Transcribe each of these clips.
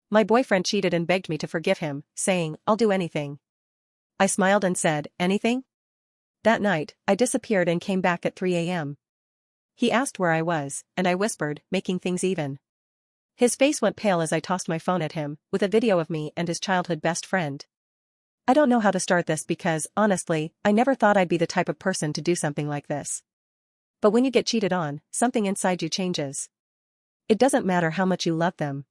My boyfriend cheated and begged me to forgive him, saying, "I'll do anything." I smiled and said, "Anything?" That night, I disappeared and came back at 3 a.m. He asked where I was, and I whispered, making things even. His face went pale as I tossed my phone at him, with a video of me and his childhood best friend. I don't know how to start this because, honestly, I never thought I'd be the type of person to do something like this. But when you get cheated on, something inside you changes. It doesn't matter how much you love them.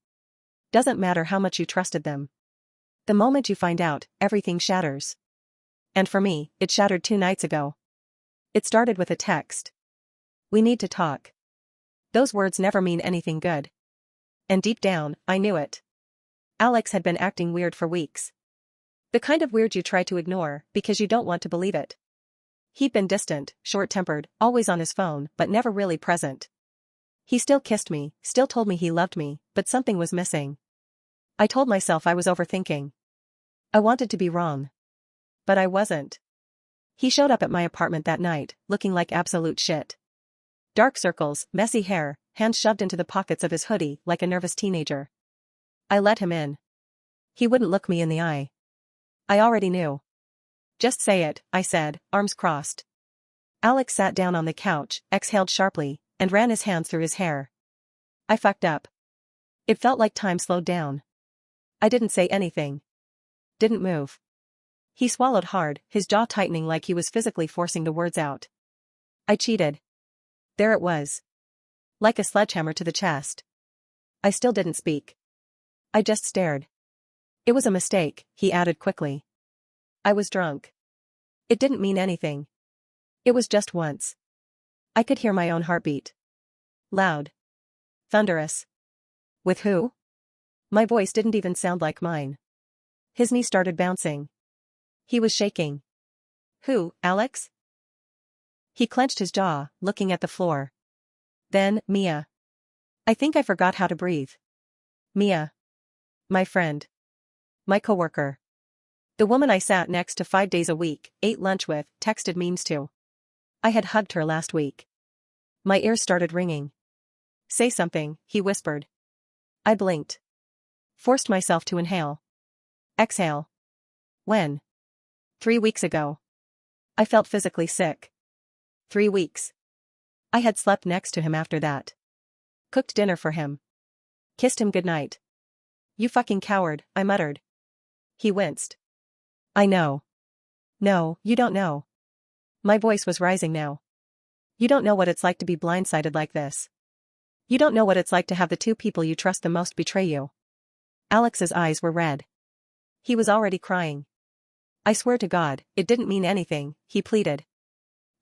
Doesn't matter how much you trusted them. The moment you find out, everything shatters. And for me, it shattered 2 nights ago. It started with a text. "We need to talk." Those words never mean anything good. And deep down, I knew it. Alex had been acting weird for weeks. The kind of weird you try to ignore because you don't want to believe it. He'd been distant, short-tempered, always on his phone, but never really present. He still kissed me, still told me he loved me, but something was missing. I told myself I was overthinking. I wanted to be wrong. But I wasn't. He showed up at my apartment that night, looking like absolute shit. Dark circles, messy hair, hands shoved into the pockets of his hoodie like a nervous teenager. I let him in. He wouldn't look me in the eye. I already knew. "Just say it," I said, arms crossed. Alex sat down on the couch, exhaled sharply, and ran his hands through his hair. I fucked up. It felt like time slowed down. I didn't say anything. Didn't move. He swallowed hard, his jaw tightening like he was physically forcing the words out. I cheated. There it was. Like a sledgehammer to the chest. I still didn't speak. I just stared. "It was a mistake," he added quickly. "I was drunk. It didn't mean anything. It was just once." I could hear my own heartbeat. Loud. Thunderous. "With who?" My voice didn't even sound like mine. His knee started bouncing. He was shaking. "Who, Alex?" He clenched his jaw, looking at the floor. Then, Mia. I think I forgot how to breathe. Mia. My friend. My coworker. The woman I sat next to 5 days a week, ate lunch with, texted memes to. I had hugged her last week. My ears started ringing. "Say something," he whispered. I blinked. Forced myself to inhale. Exhale. When? 3 weeks ago. I felt physically sick. 3 weeks. I had slept next to him after that. Cooked dinner for him. Kissed him goodnight. "You fucking coward," I muttered. He winced. "I know. No, you don't know." My voice was rising now. "You don't know what it's like to be blindsided like this. You don't know what it's like to have the 2 people you trust the most betray you." Alex's eyes were red. He was already crying. "I swear to God, it didn't mean anything," he pleaded.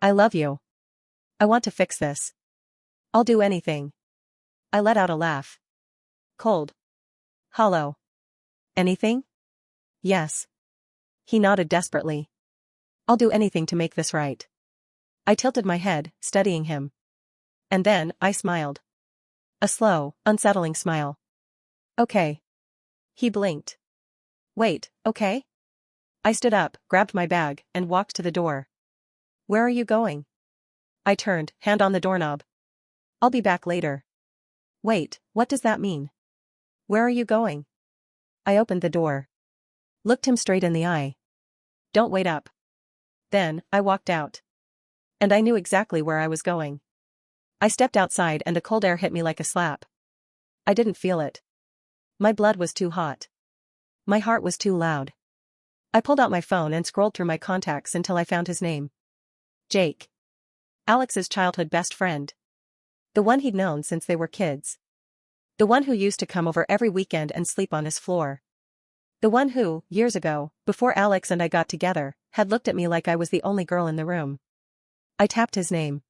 "I love you. I want to fix this. I'll do anything." I let out a laugh. Cold. Hollow. "Anything?" "Yes." He nodded desperately. "I'll do anything to make this right." I tilted my head, studying him. And then, I smiled. A slow, unsettling smile. "Okay." He blinked. "Wait, okay?" I stood up, grabbed my bag, and walked to the door. "Where are you going?" I turned, hand on the doorknob. "I'll be back later." "Wait, what does that mean? Where are you going?" I opened the door. Looked him straight in the eye. "Don't wait up." Then, I walked out. And I knew exactly where I was going. I stepped outside and the cold air hit me like a slap. I didn't feel it. My blood was too hot. My heart was too loud. I pulled out my phone and scrolled through my contacts until I found his name. Jake. Alex's childhood best friend. The one he'd known since they were kids. The one who used to come over every weekend and sleep on his floor. The one who, years ago, before Alex and I got together, had looked at me like I was the only girl in the room. I tapped his name.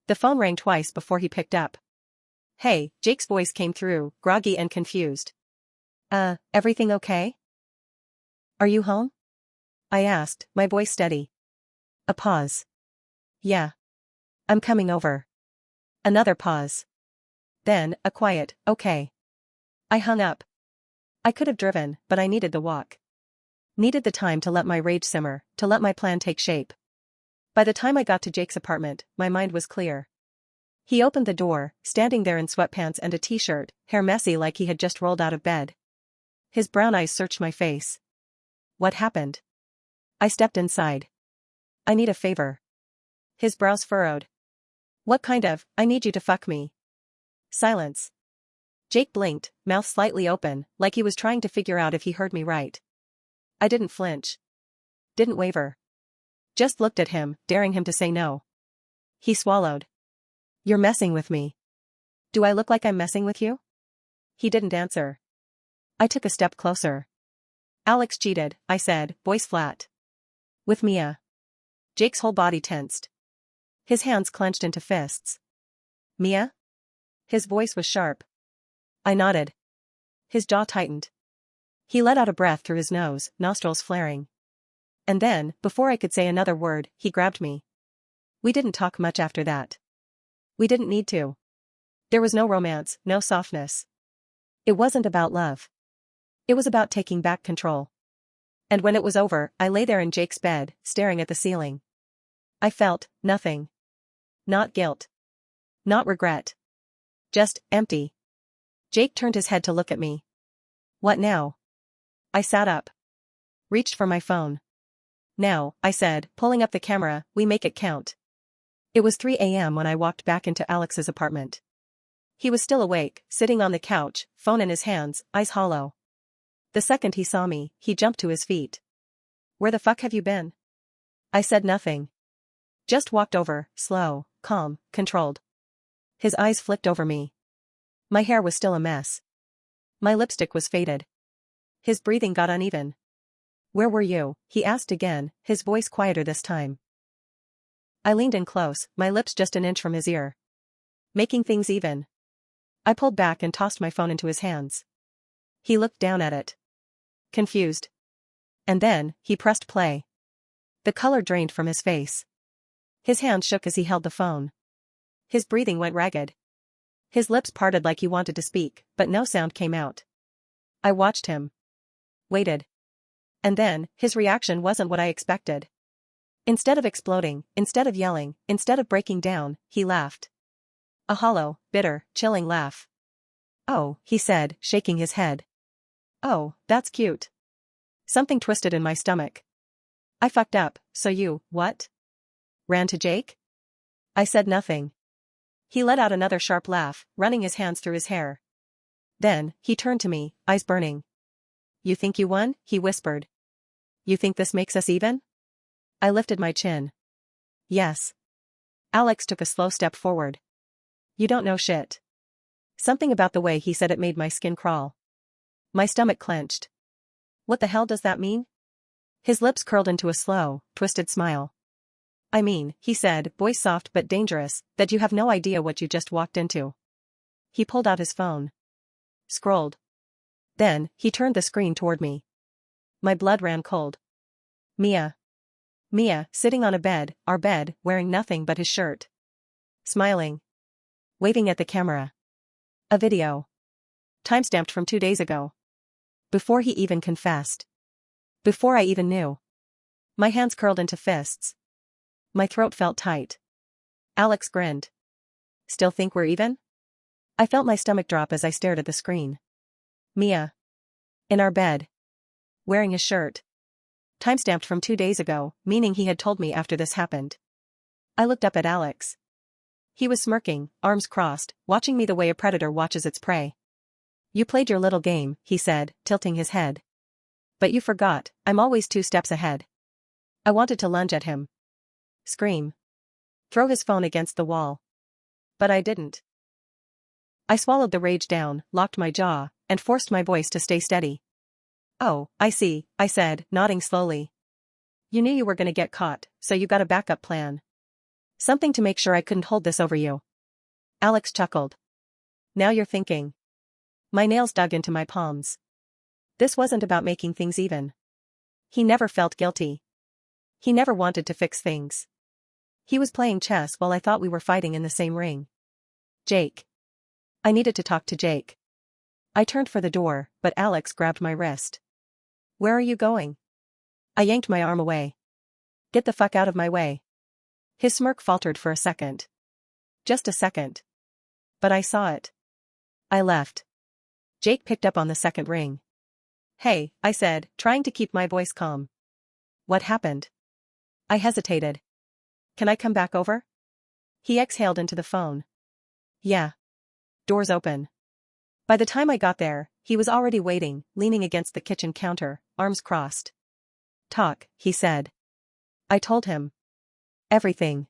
The phone rang twice before he picked up. "Hey," Jake's voice came through, groggy and confused. Everything okay?" "Are you home?" I asked, my voice steady. A pause. "Yeah. I'm coming over." Another pause. Then, a quiet, "Okay." I hung up. I could have driven, but I needed the walk. Needed the time to let my rage simmer, to let my plan take shape. By the time I got to Jake's apartment, my mind was clear. He opened the door, standing there in sweatpants and a t-shirt, hair messy like he had just rolled out of bed. His brown eyes searched my face. What happened? I stepped inside. I need a favor. His brows furrowed. What kind of, I need you to fuck me? Silence. Jake blinked, mouth slightly open, like he was trying to figure out if he heard me right. I didn't flinch. Didn't waver. Just looked at him, daring him to say no. He swallowed. You're messing with me. Do I look like I'm messing with you? He didn't answer. I took a step closer. Alex cheated, I said, voice flat. With Mia. Jake's whole body tensed. His hands clenched into fists. Mia? His voice was sharp. I nodded. His jaw tightened. He let out a breath through his nose, nostrils flaring. And then, before I could say another word, he grabbed me. We didn't talk much after that. We didn't need to. There was no romance, no softness. It wasn't about love. It was about taking back control. And when it was over, I lay there in Jake's bed, staring at the ceiling. I felt nothing. Not guilt. Not regret. Just empty. Jake turned his head to look at me. What now? I sat up. Reached for my phone. Now, I said, pulling up the camera, we make it count. It was 3 a.m. when I walked back into Alex's apartment. He was still awake, sitting on the couch, phone in his hands, eyes hollow. The second he saw me, he jumped to his feet. Where the fuck have you been? I said nothing. Just walked over, slow, calm, controlled. His eyes flicked over me. My hair was still a mess. My lipstick was faded. His breathing got uneven. Where were you? He asked again, his voice quieter this time. I leaned in close, my lips just an inch from his ear. Making things even. I pulled back and tossed my phone into his hands. He looked down at it. Confused. And then, he pressed play. The color drained from his face. His hand shook as he held the phone. His breathing went ragged. His lips parted like he wanted to speak, but no sound came out. I watched him. Waited. And then, his reaction wasn't what I expected. Instead of exploding, instead of yelling, instead of breaking down, he laughed. A hollow, bitter, chilling laugh. Oh, he said, shaking his head. Oh, that's cute. Something twisted in my stomach. I fucked up, so you, what? Ran to Jake? I said nothing. He let out another sharp laugh, running his hands through his hair. Then, he turned to me, eyes burning. You think you won? He whispered. You think this makes us even? I lifted my chin. Yes. Alex took a slow step forward. You don't know shit. Something about the way he said it made my skin crawl. My stomach clenched. What the hell does that mean? His lips curled into a slow, twisted smile. I mean, he said, voice soft but dangerous, that you have no idea what you just walked into. He pulled out his phone. Scrolled. Then, he turned the screen toward me. My blood ran cold. Mia. Mia, sitting on a bed, our bed, wearing nothing but his shirt. Smiling. Waving at the camera. A video. Timestamped from 2 days ago. Before he even confessed. Before I even knew. My hands curled into fists. My throat felt tight. Alex grinned. Still think we're even? I felt my stomach drop as I stared at the screen. Mia. In our bed. Wearing his shirt. Timestamped from 2 days ago, meaning he had told me after this happened. I looked up at Alex. He was smirking, arms crossed, watching me the way a predator watches its prey. You played your little game, he said, tilting his head. But you forgot, I'm always 2 steps ahead. I wanted to lunge at him. Scream. Throw his phone against the wall. But I didn't. I swallowed the rage down, locked my jaw, and forced my voice to stay steady. Oh, I see, I said, nodding slowly. You knew you were gonna get caught, so you got a backup plan. Something to make sure I couldn't hold this over you. Alex chuckled. Now you're thinking. My nails dug into my palms. This wasn't about making things even. He never felt guilty. He never wanted to fix things. He was playing chess while I thought we were fighting in the same ring. Jake. I needed to talk to Jake. I turned for the door, but Alex grabbed my wrist. Where are you going? I yanked my arm away. Get the fuck out of my way. His smirk faltered for a second. Just a second. But I saw it. I left. Jake picked up on the second ring. Hey, I said, trying to keep my voice calm. What happened? I hesitated. Can I come back over? He exhaled into the phone. Yeah. Doors open. By the time I got there, he was already waiting, leaning against the kitchen counter, arms crossed. Talk, he said. I told him. Everything.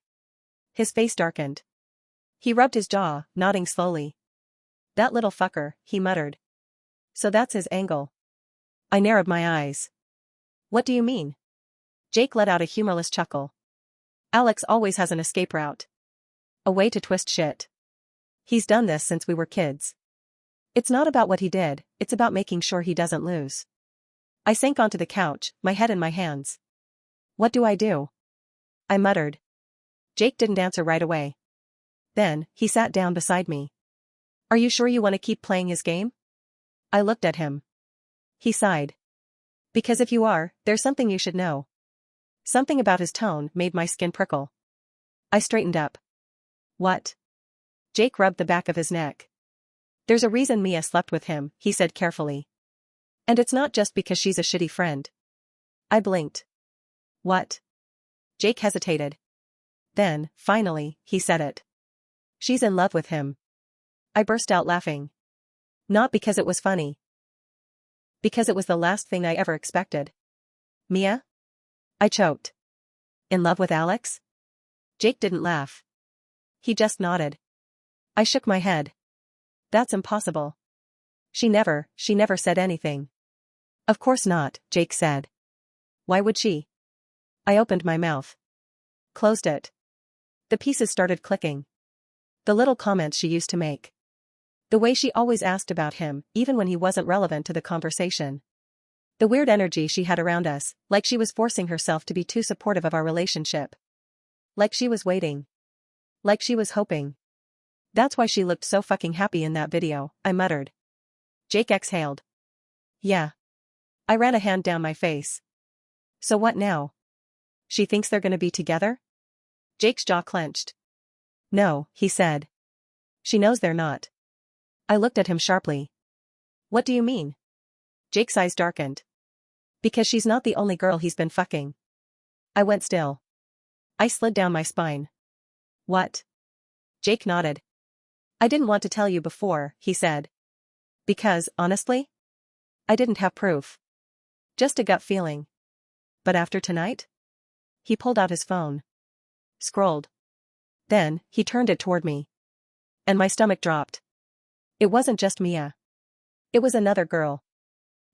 His face darkened. He rubbed his jaw, nodding slowly. That little fucker, he muttered. So that's his angle. I narrowed my eyes. What do you mean? Jake let out a humorless chuckle. Alex always has an escape route. A way to twist shit. He's done this since we were kids. It's not about what he did, it's about making sure he doesn't lose. I sank onto the couch, my head in my hands. What do I do? I muttered. Jake didn't answer right away. Then, he sat down beside me. Are you sure you want to keep playing his game? I looked at him. He sighed. Because if you are, there's something you should know. Something about his tone made my skin prickle. I straightened up. What? Jake rubbed the back of his neck. There's a reason Mia slept with him, he said carefully. And it's not just because she's a shitty friend. I blinked. What? Jake hesitated. Then, finally, he said it. She's in love with him. I burst out laughing. Not because it was funny. Because it was the last thing I ever expected. Mia? I choked. In love with Alex? Jake didn't laugh. He just nodded. I shook my head. That's impossible. She never said anything. Of course not, Jake said. Why would she? I opened my mouth. Closed it. The pieces started clicking. The little comments she used to make. The way she always asked about him, even when he wasn't relevant to the conversation. The weird energy she had around us, like she was forcing herself to be too supportive of our relationship. Like she was waiting. Like she was hoping. That's why she looked so fucking happy in that video, I muttered. Jake exhaled. Yeah. I ran a hand down my face. So what now? She thinks they're gonna be together? Jake's jaw clenched. No, he said. She knows they're not. I looked at him sharply. What do you mean? Jake's eyes darkened. Because she's not the only girl he's been fucking. I went still. I slid down my spine. What? Jake nodded. I didn't want to tell you before, he said. Because, honestly? I didn't have proof. Just a gut feeling. But after tonight? He pulled out his phone. Scrolled. Then, he turned it toward me. And my stomach dropped. It wasn't just Mia. It was another girl.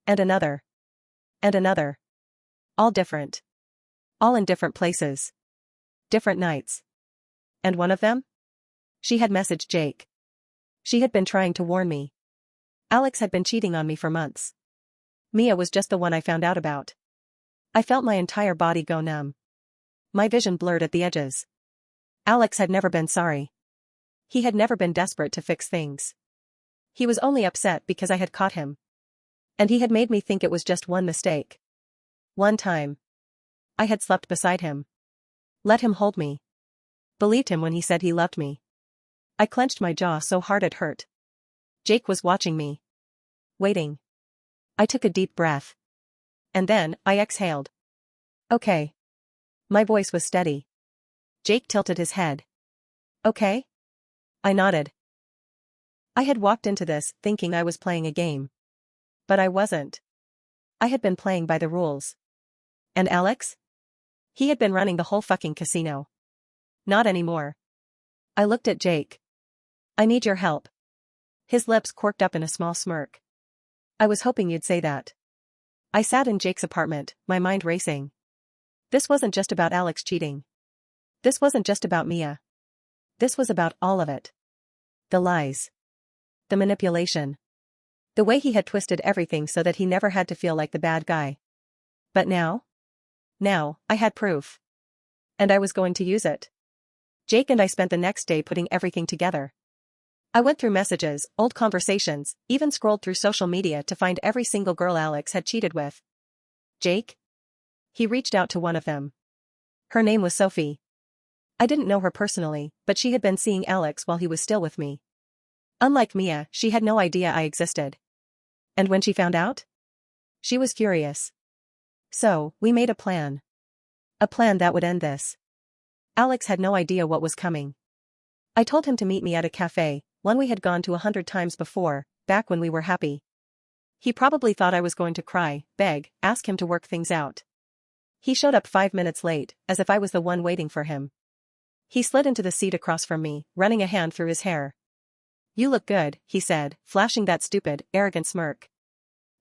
And another. And another. All different. All in different places. Different nights. And one of them? She had messaged Jake. She had been trying to warn me. Alex had been cheating on me for months. Mia was just the one I found out about. I felt my entire body go numb. My vision blurred at the edges. Alex had never been sorry. He had never been desperate to fix things. He was only upset because I had caught him. And he had made me think it was just one mistake. One time. I had slept beside him. Let him hold me. Believed him when he said he loved me. I clenched my jaw so hard it hurt. Jake was watching me. Waiting. I took a deep breath. And then, I exhaled. Okay. My voice was steady. Jake tilted his head. Okay? I nodded. I had walked into this thinking I was playing a game. But I wasn't. I had been playing by the rules. And Alex? He had been running the whole fucking casino. Not anymore. I looked at Jake. I need your help. His lips quirked up in a small smirk. I was hoping you'd say that. I sat in Jake's apartment, my mind racing. This wasn't just about Alex cheating. This wasn't just about Mia. This was about all of it. The lies. The manipulation. The way he had twisted everything so that he never had to feel like the bad guy. But now? Now, I had proof. And I was going to use it. Jake and I spent the next day putting everything together. I went through messages, old conversations, even scrolled through social media to find every single girl Alex had cheated with. Jake? He reached out to one of them. Her name was Sophie. I didn't know her personally, but she had been seeing Alex while he was still with me. Unlike Mia, she had no idea I existed. And when she found out? She was furious. So, we made a plan. A plan that would end this. Alex had no idea what was coming. I told him to meet me at a cafe, one we had gone to 100 times before, back when we were happy. He probably thought I was going to cry, beg, ask him to work things out. He showed up 5 minutes late, as if I was the one waiting for him. He slid into the seat across from me, running a hand through his hair. "You look good," he said, flashing that stupid, arrogant smirk.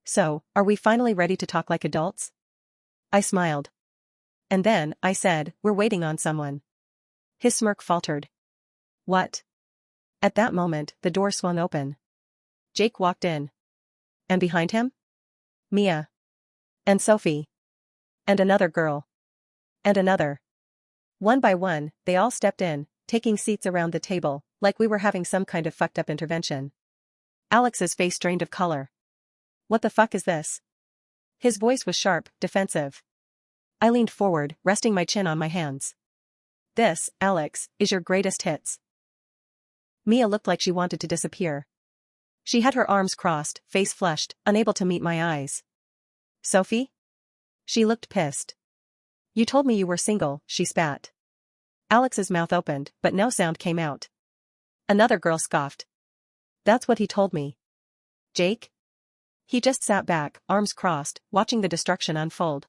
"So, are we finally ready to talk like adults?" I smiled. And then, I said, "We're waiting on someone." His smirk faltered. "What?" At that moment, the door swung open. Jake walked in. And behind him? Mia. And Sophie. And another girl. And another. One by one, they all stepped in, taking seats around the table, like we were having some kind of fucked up intervention. Alex's face drained of color. "What the fuck is this?" His voice was sharp, defensive. I leaned forward, resting my chin on my hands. "This, Alex, is your greatest hits." Mia looked like she wanted to disappear. She had her arms crossed, face flushed, unable to meet my eyes. "Sophie?" She looked pissed. "You told me you were single," she spat. Alex's mouth opened, but no sound came out. Another girl scoffed. "That's what he told me." "Jake?" He just sat back, arms crossed, watching the destruction unfold.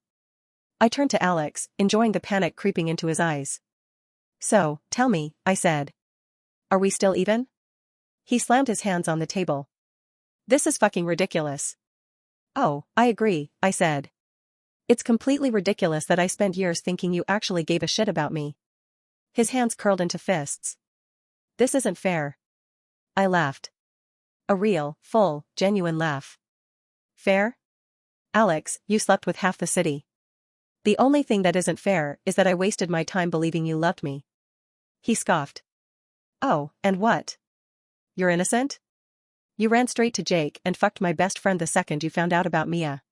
I turned to Alex, enjoying the panic creeping into his eyes. "So, tell me," I said. "Are we still even?" He slammed his hands on the table. "This is fucking ridiculous." "Oh, I agree," I said. "It's completely ridiculous that I spent years thinking you actually gave a shit about me." His hands curled into fists. "This isn't fair." I laughed. A real, full, genuine laugh. "Fair? Alex, you slept with half the city. The only thing that isn't fair is that I wasted my time believing you loved me." He scoffed. "Oh, and what? You're innocent? You ran straight to Jake and fucked my best friend the second you found out about Mia."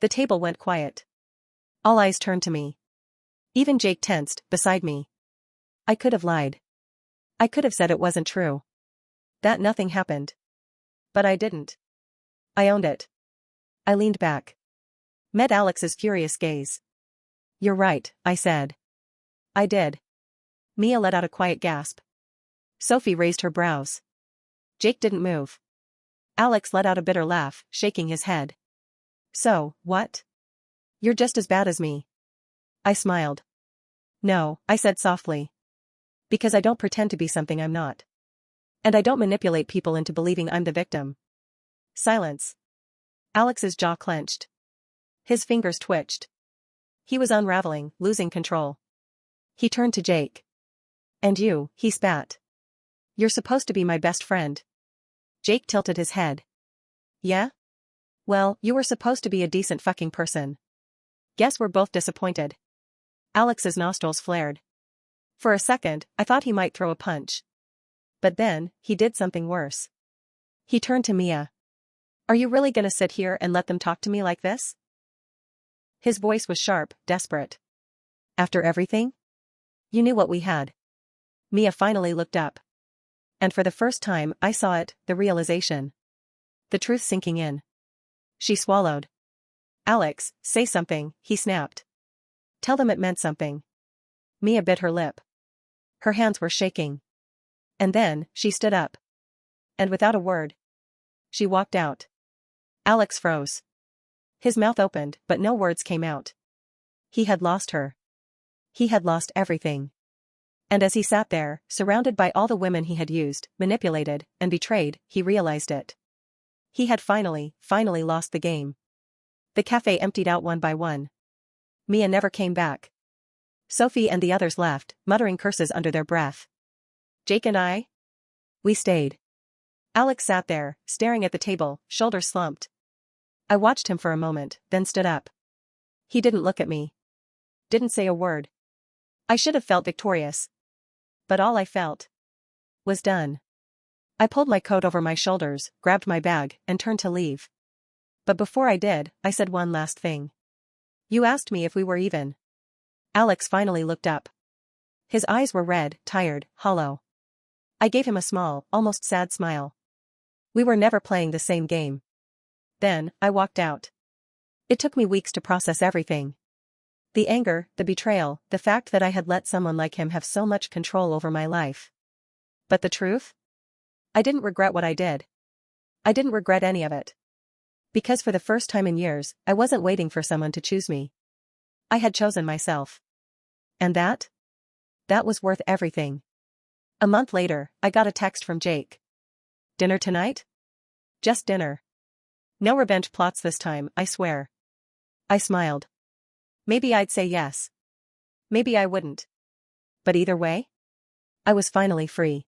The table went quiet. All eyes turned to me. Even Jake tensed, beside me. I could have lied. I could have said it wasn't true. That nothing happened. But I didn't. I owned it. I leaned back. Met Alex's furious gaze. "You're right," I said. "I did." Mia let out a quiet gasp. Sophie raised her brows. Jake didn't move. Alex let out a bitter laugh, shaking his head. "So, what? You're just as bad as me." I smiled. "No," I said softly. "Because I don't pretend to be something I'm not. And I don't manipulate people into believing I'm the victim." Silence. Alex's jaw clenched. His fingers twitched. He was unraveling, losing control. He turned to Jake. "And you," he spat. "You're supposed to be my best friend." Jake tilted his head. "Yeah? Well, you were supposed to be a decent fucking person. Guess we're both disappointed." Alex's nostrils flared. For a second, I thought he might throw a punch. But then, he did something worse. He turned to Mia. "Are you really gonna sit here and let them talk to me like this?" His voice was sharp, desperate. "After everything? You knew what we had." Mia finally looked up. And for the first time, I saw it, the realization. The truth sinking in. She swallowed. "Alex, say something," he snapped. "Tell them it meant something." Mia bit her lip. Her hands were shaking. And then, she stood up. And without a word, she walked out. Alex froze. His mouth opened, but no words came out. He had lost her. He had lost everything. And as he sat there, surrounded by all the women he had used, manipulated, and betrayed, he realized it. He had finally lost the game. The cafe emptied out one by one. Mia never came back. Sophie and the others left, muttering curses under their breath. Jake and I? We stayed. Alex sat there, staring at the table, shoulders slumped. I watched him for a moment, then stood up. He didn't look at me. Didn't say a word. I should have felt victorious. But all I felt was done. I pulled my coat over my shoulders, grabbed my bag, and turned to leave. But before I did, I said one last thing. You asked me if we were even. Alex finally looked up. His eyes were red, tired, hollow. I gave him a small, almost sad smile. We were never playing the same game. Then, I walked out. It took me weeks to process everything. The anger, the betrayal, the fact that I had let someone like him have so much control over my life. But the truth? I didn't regret what I did. I didn't regret any of it. Because for the first time in years, I wasn't waiting for someone to choose me. I had chosen myself. And that? That was worth everything. A month later, I got a text from Jake. Dinner tonight? Just dinner. No revenge plots this time, I swear. I smiled. Maybe I'd say yes. Maybe I wouldn't. But either way, I was finally free.